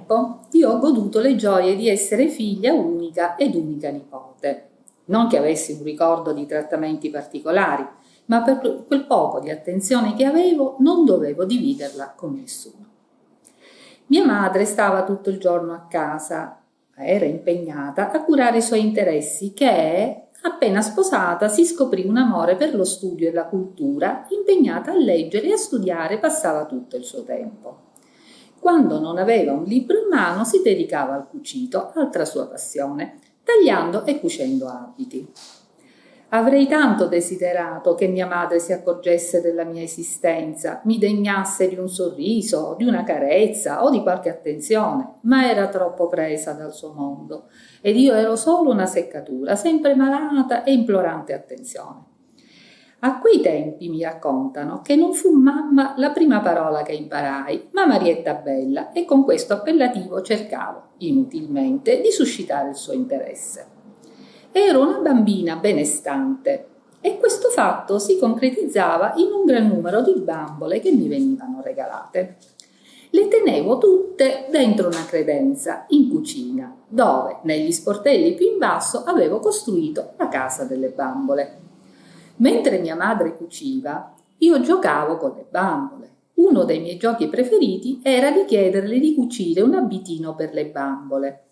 tempo io ho goduto le gioie di essere figlia unica ed unica nipote. Non che avessi un ricordo di trattamenti particolari, ma per quel poco di attenzione che avevo non dovevo dividerla con nessuno. Mia madre stava tutto il giorno a casa, era impegnata a curare i suoi interessi che, appena sposata, si scoprì un amore per lo studio e la cultura, impegnata a leggere e a studiare passava tutto il suo tempo. Quando non aveva un libro in mano si dedicava al cucito, altra sua passione, tagliando e cucendo abiti. Avrei tanto desiderato che mia madre si accorgesse della mia esistenza, mi degnasse di un sorriso, di una carezza o di qualche attenzione, ma era troppo presa dal suo mondo ed io ero solo una seccatura, sempre malata e implorante attenzione. A quei tempi mi raccontano che non fu mamma la prima parola che imparai, ma Marietta Bella, e con questo appellativo cercavo, inutilmente, di suscitare il suo interesse. Ero una bambina benestante e questo fatto si concretizzava in un gran numero di bambole che mi venivano regalate. Le tenevo tutte dentro una credenza in cucina, dove negli sportelli più in basso avevo costruito la casa delle bambole. Mentre mia madre cuciva, io giocavo con le bambole. Uno dei miei giochi preferiti era di chiederle di cucire un abitino per le bambole.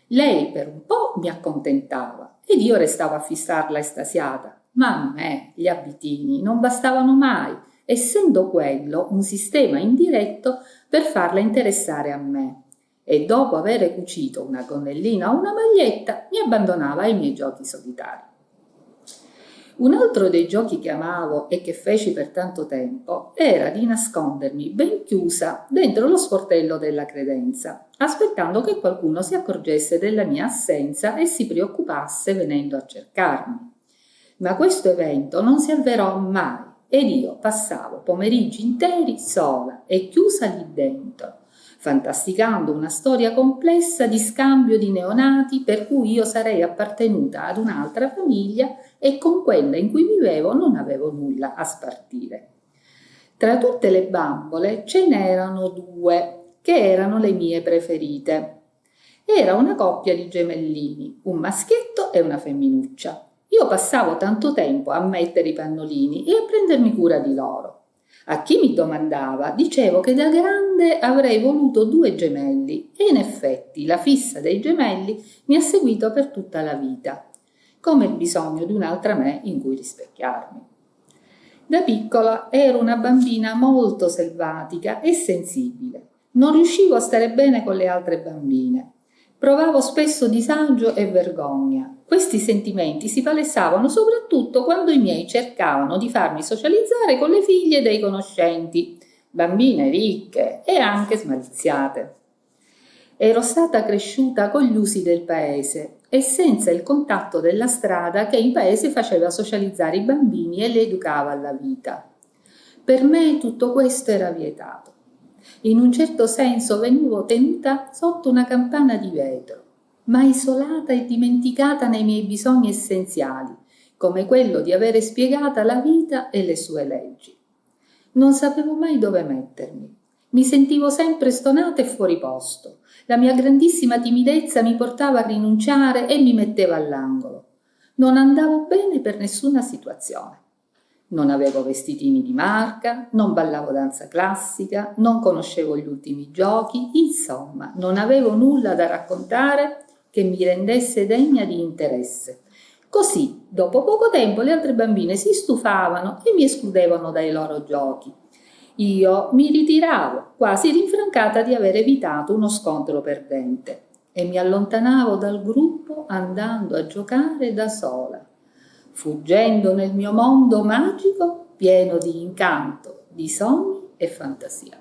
Lei per un po' mi accontentava ed io restavo a fissarla estasiata, ma a me gli abitini non bastavano mai, essendo quello un sistema indiretto per farla interessare a me. E dopo aver cucito una gonnellina o una maglietta mi abbandonava ai miei giochi solitari. Un altro dei giochi che amavo e che feci per tanto tempo era di nascondermi ben chiusa dentro lo sportello della credenza, aspettando che qualcuno si accorgesse della mia assenza e si preoccupasse venendo a cercarmi. Ma questo evento non si avverò mai ed io passavo pomeriggi interi sola e chiusa lì dentro, fantasticando una storia complessa di scambio di neonati per cui io sarei appartenuta ad un'altra famiglia e con quella in cui vivevo non avevo nulla a spartire. Tra tutte le bambole ce n'erano due che erano le mie preferite. Era una coppia di gemellini, un maschietto e una femminuccia. Io passavo tanto tempo a mettere i pannolini e a prendermi cura di loro. A chi mi domandava, dicevo che da grande avrei voluto 2 gemelli e in effetti la fissa dei gemelli mi ha seguito per tutta la vita, come il bisogno di un'altra me in cui rispecchiarmi. Da piccola ero una bambina molto selvatica e sensibile. Non riuscivo a stare bene con le altre bambine. Provavo spesso disagio e vergogna. Questi sentimenti si palesavano soprattutto quando i miei cercavano di farmi socializzare con le figlie dei conoscenti, bambine ricche e anche smaliziate. Ero stata cresciuta con gli usi del paese e senza il contatto della strada che in paese faceva socializzare i bambini e li educava alla vita. Per me tutto questo era vietato. In un certo senso venivo tenuta sotto una campana di vetro, ma isolata e dimenticata nei miei bisogni essenziali, come quello di avere spiegata la vita e le sue leggi. Non sapevo mai dove mettermi. Mi sentivo sempre stonata e fuori posto. La mia grandissima timidezza mi portava a rinunciare e mi metteva all'angolo. Non andavo bene per nessuna situazione. Non avevo vestitini di marca, non ballavo danza classica, non conoscevo gli ultimi giochi, insomma, non avevo nulla da raccontare che mi rendesse degna di interesse. Così, dopo poco tempo, le altre bambine si stufavano e mi escludevano dai loro giochi. Io mi ritiravo, quasi rinfrancata di aver evitato uno scontro perdente, e mi allontanavo dal gruppo andando a giocare da sola, fuggendo nel mio mondo magico pieno di incanto, di sogni e fantasia.